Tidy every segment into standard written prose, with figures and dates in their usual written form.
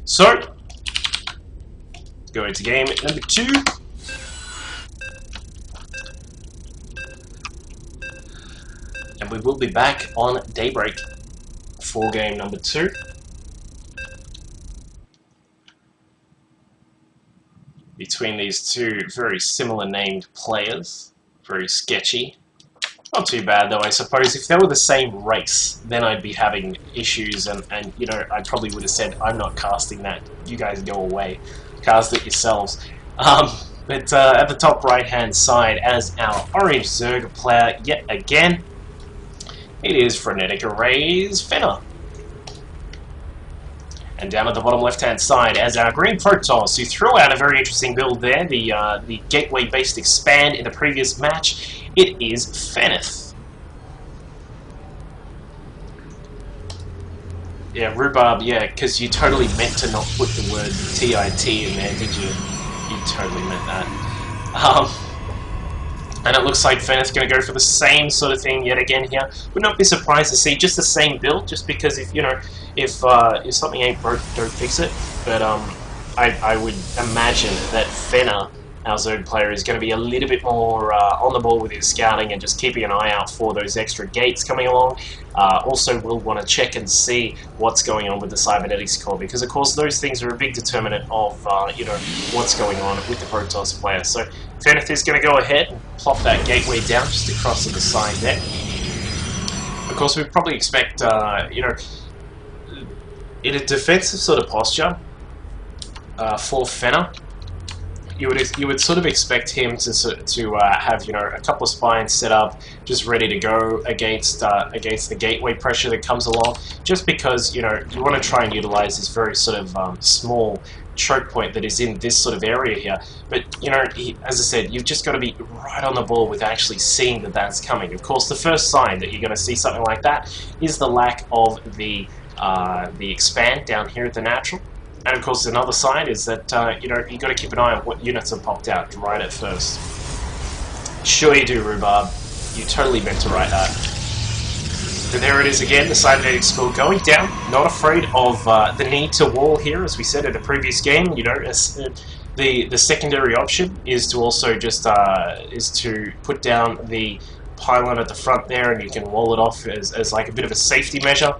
So, going to game number 2. And we will be back on Daybreak for game number 2. Between these two very similar named players. Very sketchy. Not too bad though, I suppose. If they were the same race, then I'd be having issues and you know, I probably would have said, I'm not casting that, you guys go away. Cast it yourselves. But at the top right hand side, as our orange Zerg player yet again, it is Frenetic Arrays Fenner. And down at the bottom left-hand side, as our green Protoss, who threw out a very interesting build there, the gateway-based expand in the previous match, it is Feneth. Yeah, Rhubarb, yeah, because you totally meant to not put the word TIT in there, did you? You totally meant that. And it looks like Feneth's going to go for the same sort of thing yet again here. Would not be surprised to see just the same build, just because if, you know, if something ain't broke, don't fix it. But I would imagine that Fenner, our Zerg player, is going to be a little bit more on the ball with his scouting and just keeping an eye out for those extra gates coming along. Also, we'll want to check and see what's going on with the Cybernetics core, because of course those things are a big determinant of you know, what's going on with the Protoss player. So Feneth is going to go ahead and plop that gateway down just across to the side there. Of course, we probably expect you know, in a defensive sort of posture for Fenner, you would sort of expect him to have, you know, a couple of spines set up, just ready to go against the gateway pressure that comes along. Just because, you know, you want to try and utilize this very sort of small choke point that is in this sort of area here. But you know, as I said, you've just got to be right on the ball with actually seeing that that's coming. Of course, the first sign that you're going to see something like that is the lack of the expand down here at the natural. And of course, another sign is that you know, you've got to keep an eye on what units are popped out right at first. Sure you do, Rhubarb. You totally meant to write that. But there it is again, the Cybernetic Skull going down. Not afraid of the need to wall here, as we said in the previous game. You know, the secondary option is to also just is to put down the pylon at the front there, and you can wall it off as like a bit of a safety measure.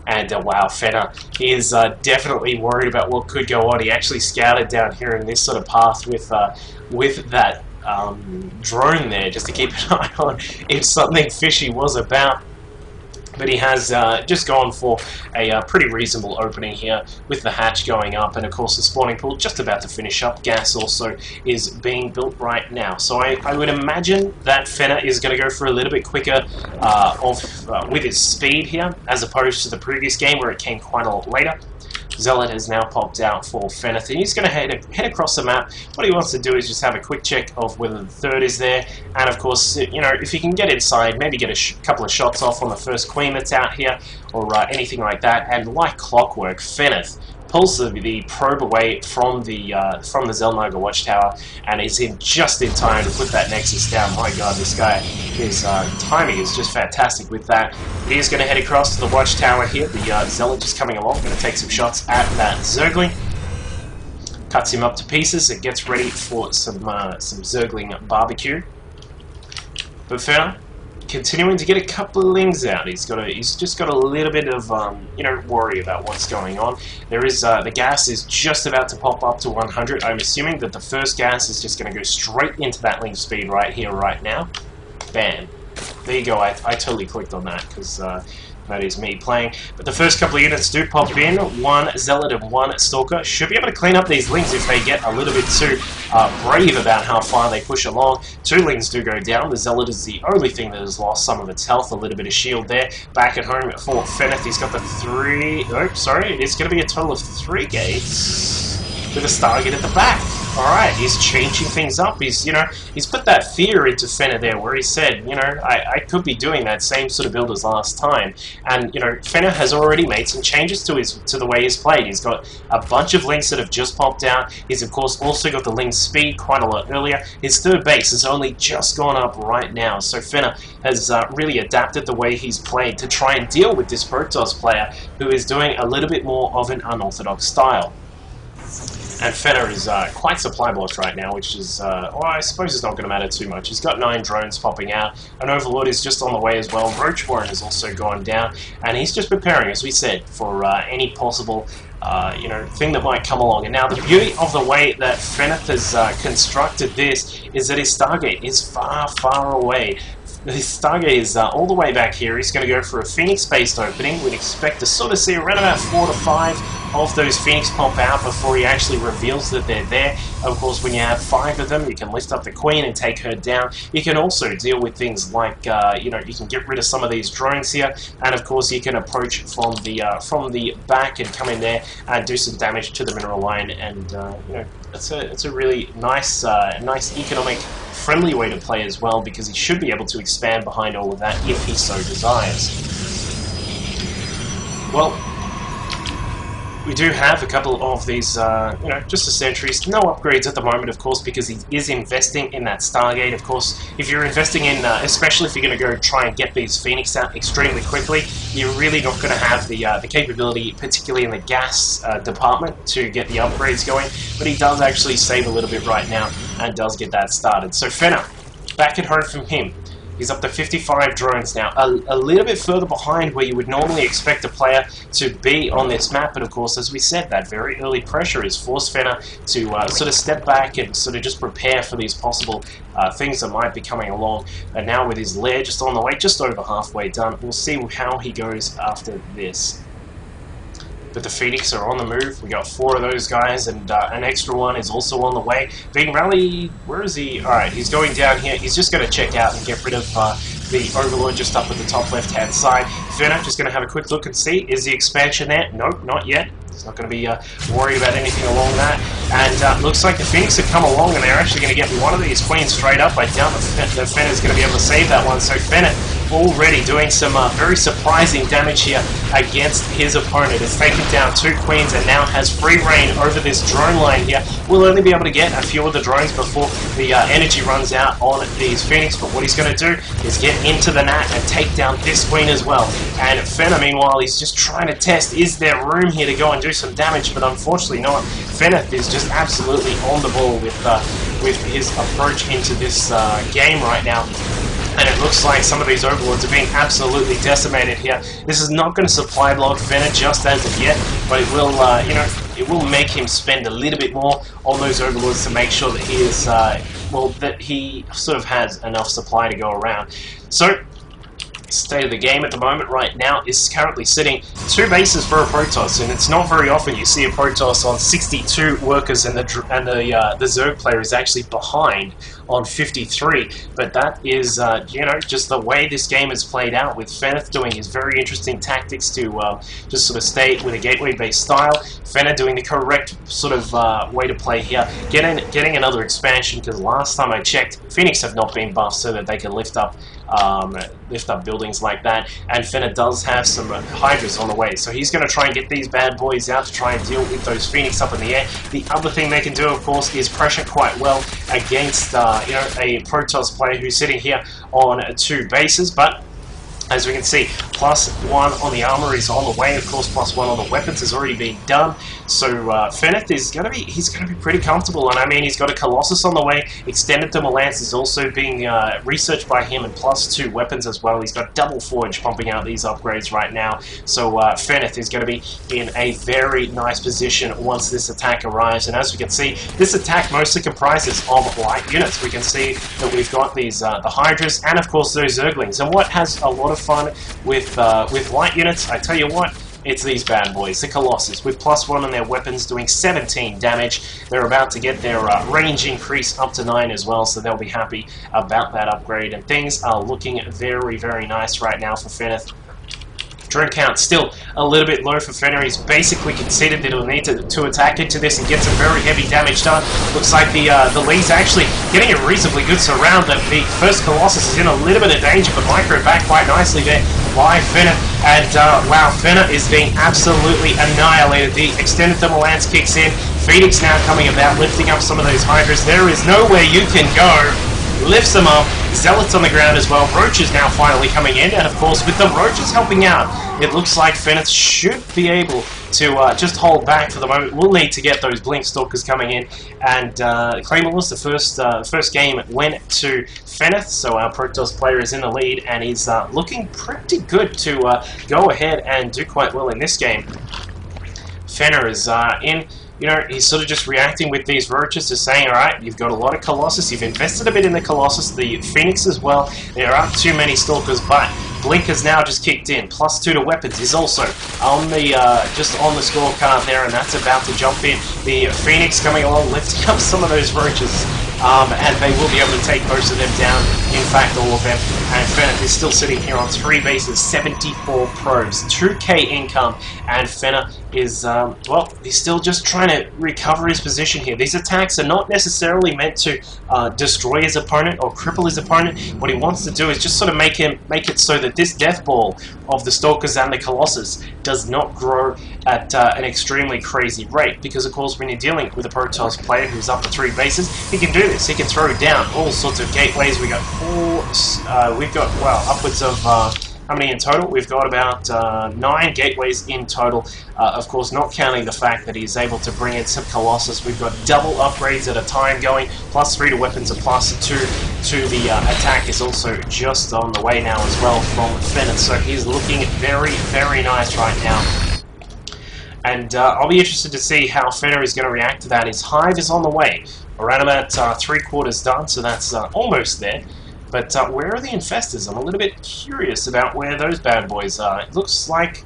And wow, Fenner is definitely worried about what could go on. He actually scouted down here in this sort of path with that drone there, just to keep an eye on if something fishy was about. But he has just gone for a pretty reasonable opening here with the hatch going up, and of course the spawning pool just about to finish up. Gas also is being built right now. So I would imagine that Fenner is going to go for a little bit quicker with his speed here, as opposed to the previous game where it came quite a lot later. Zealot has now popped out for Feneth, and he's going to head across the map. What he wants to do is just have a quick check of whether the third is there, and of course, you know, if he can get inside, maybe get a couple of shots off on the first queen that's out here, or anything like that. And like clockwork, Feneth pulls the probe away from the Xel'Naga watchtower, and is just in time to put that Nexus down. My God, this guy, his timing is just fantastic with that. He is going to head across to the watchtower here. The Zealot just coming along, going to take some shots at that Zergling. Cuts him up to pieces and gets ready for some Zergling barbecue. But Fenner continuing to get a couple of lings out. He's just got a little bit of you know, worry about what's going on. There is the gas is just about to pop up to 100. I'm assuming that the first gas is just going to go straight into that link speed right here, right now. Bam. There you go. I totally clicked on that because that is me playing. But the first couple of units do pop in. One Zealot and one Stalker. Should be able to clean up these lings if they get a little bit too brave about how far they push along. Two lings do go down. The Zealot is the only thing that has lost some of its health. A little bit of shield there. Back at home for Feneth. He's got the three... Oh, sorry. It's going to be a total of 3 gates with a Stargate at the back. Alright, he's changing things up. He's put that fear into Fenner there, where he said, you know, I could be doing that same sort of build as last time. And, you know, Fenner has already made some changes to the way he's played. He's got a bunch of links that have just popped out. He's, of course, also got the link speed quite a lot earlier. His third base has only just gone up right now. So Fenner has really adapted the way he's played to try and deal with this Protoss player who is doing a little bit more of an unorthodox style. And Fenner is quite supply blocked right now, which is, well, I suppose it's not going to matter too much. He's got 9 drones popping out. An Overlord is just on the way as well. Roachborn has also gone down, and he's just preparing, as we said, for any possible you know, thing that might come along. And now the beauty of the way that Feneth has constructed this is that his Stargate is far, far away. His Stargate is all the way back here. He's going to go for a Phoenix-based opening. We'd expect to sort of see around about 4 to 5 of those Phoenix pop out before he actually reveals that they're there. Of course, when you have 5 of them, you can lift up the Queen and take her down. You can also deal with things like, you know, you can get rid of some of these drones here, and of course you can approach from the back and come in there and do some damage to the mineral line. And you know, it's a really nice, nice economic, friendly way to play as well, because he should be able to expand behind all of that if he so desires. Well, we do have a couple of these, you know, just the sentries. No upgrades at the moment, of course, because he is investing in that Stargate. Of course, if you're investing in, especially if you're going to go try and get these Phoenix out extremely quickly, you're really not going to have the capability, particularly in the gas department, to get the upgrades going. But he does actually save a little bit right now and does get that started. So Fenner, back at home from him. He's up to 55 drones now, a little bit further behind where you would normally expect a player to be on this map. But of course, as we said, that very early pressure has forced Fenner to sort of step back and sort of just prepare for these possible things that might be coming along. And now with his lair just on the way, just over halfway done, we'll see how he goes after this. But the Phoenix are on the move. We got 4 of those guys, and an extra one is also on the way. Being rallied, where is he? Alright, he's going down here. He's just going to check out and get rid of the Overlord just up at the top left-hand side. Fenner just going to have a quick look and see, is the expansion there? Nope, not yet. He's not going to be worried about anything along that. And looks like the Phoenix have come along, and they're actually going to get one of these Queens straight up. I doubt that Fenner's going to be able to save that one. So Fenner already doing some very surprising damage here against his opponent. Has taken down 2 Queens and now has free reign over this drone line here. We'll only be able to get a few of the drones before the energy runs out on these Phoenix, but what he's going to do is get into the nat and take down this Queen as well. And Fenner, meanwhile, he's just trying to test, is there room here to go and do some damage, but unfortunately not. Fenner is just absolutely on the ball with his approach into this game right now. And it looks like some of these Overlords are being absolutely decimated here. This is not going to supply block Fenner just as of yet, but it will, you know, it will make him spend a little bit more on those Overlords to make sure that he is, well, that he sort of has enough supply to go around. So, state of the game at the moment right now is currently sitting 2 bases for a Protoss, and it's not very often you see a Protoss on 62 workers and the Zerg player is actually behind on 53, but that is, you know, just the way this game is played out, with Feneth doing his very interesting tactics to just sort of stay with a gateway-based style, Fenner doing the correct sort of way to play here, getting another expansion, because last time I checked, Phoenix have not been buffed so that they can lift up buildings like that, and Fenner does have some Hydras on the way, so he's going to try and get these bad boys out to try and deal with those Phoenix up in the air. The other thing they can do, of course, is pressure quite well against you know, a Protoss player who's sitting here on 2 bases, but as we can see, +1 on the armor is on the way. Of course, +1 on the weapons has already been done. So Feneth is he's gonna be pretty comfortable. And I mean, he's got a Colossus on the way. Extended Thermal Lance is also being researched by him, and +2 weapons as well. He's got double Forge pumping out these upgrades right now. So Feneth is going to be in a very nice position once this attack arrives. And as we can see, this attack mostly comprises of light units. We can see that we've got these the Hydras and of course those Zerglings. And what has a lot of fun with light units, I tell you what, it's these bad boys, the Colossus, with +1 on their weapons, doing 17 damage. They're about to get their range increase up to 9 as well, so they'll be happy about that upgrade. And things are looking very, very nice right now for Feneth. Drone count still a little bit low for Fenner. He's basically conceded that he'll need to attack into this and get some very heavy damage done. Looks like the Lee's actually getting a reasonably good surround. The first Colossus is in a little bit of danger, but Micro back quite nicely there by Fenner. And wow, Fenner is being absolutely annihilated. The extended Thermal Lance kicks in. Phoenix now coming about, lifting up some of those Hydras. There is nowhere you can go. Lifts them up, Zealots on the ground as well. Roaches now finally coming in, and of course with the Roaches helping out, it looks like Feneth should be able to just hold back for the moment. We'll need to get those Blink Stalkers coming in, and Claymores, the first game went to Feneth, so our Protoss player is in the lead and is looking pretty good to go ahead and do quite well in this game. Fenner is in. You know, he's sort of just reacting with these Roaches to saying, alright, you've got a lot of Colossus, you've invested a bit in the Colossus, the Phoenix as well, there aren't too many Stalkers, but Blink has now just kicked in. +2 to weapons is also on the just on the scorecard there, and that's about to jump in. The Phoenix coming along, lifting up some of those Roaches, and they will be able to take most of them down, in fact all of them, and Feneth is still sitting here on 3 bases, 74 probes, 2k income, and Fenner is, well, he's still just trying to recover his position here. These attacks are not necessarily meant to destroy his opponent or cripple his opponent. What he wants to do is just sort of make it so that this death ball of the Stalkers and the Colossus does not grow at an extremely crazy rate, because of course when you're dealing with a Protoss player who's up to 3 bases, he can do this. He can throw down all sorts of gateways. We've got well, upwards of how many in total? We've got about 9 gateways in total, of course not counting the fact that he's able to bring in some Colossus. We've got double upgrades at a time going, +3 to weapons and +2 to the attack is also just on the way now as well from Feneth, so he's looking very, very nice right now. And I'll be interested to see how Fenner is going to react to that. His hive is on the way, around about 3/4 done, so that's almost there. But where are the infestors? I'm a little bit curious about where those bad boys are. It looks like,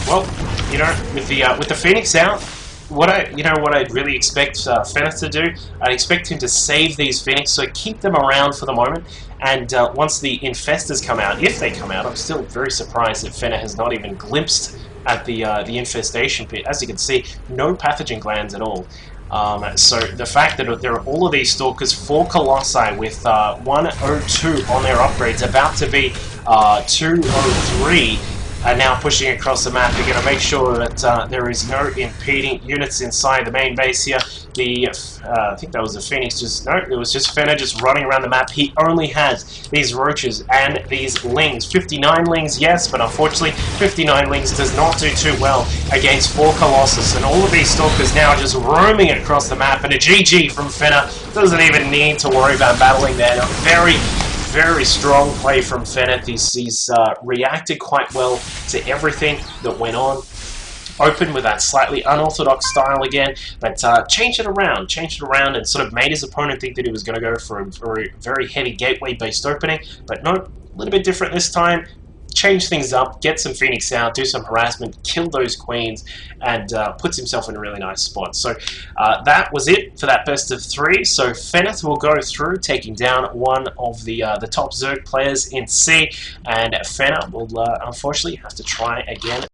well, you know, with the Phoenix out, what I'd really expect Feneth to do, I'd expect him to save these Phoenix, so keep them around for the moment. And once the infestors come out, if they come out, I'm still very surprised that Fenner has not even glimpsed at the infestation pit. As you can see, no pathogen glands at all. So the fact that there are all of these Stalkers, 4 Colossi with 102 on their upgrades, about to be 203, are now pushing across the map. They're going to make sure that there is no impeding units inside the main base here. I think that was the Phoenix, no, it was just Fenner just running around the map. He only has these Roaches and these Lings. 59 Lings, yes, but unfortunately 59 Lings does not do too well against 4 Colossus, and all of these Stalkers now just roaming across the map, and a GG from Fenner. Doesn't even need to worry about battling there. Very, very strong play from Feneth. He's reacted quite well to everything that went on. Opened with that slightly unorthodox style again, but changed it around and sort of made his opponent think that he was going to go for a very heavy gateway-based opening, but no, a little bit different this time. Change things up, get some Phoenix out, do some harassment, kill those queens, and puts himself in a really nice spot. So that was it for that best of 3. So Feneth will go through, taking down one of the top Zerg players in C, and Fenner will unfortunately have to try again.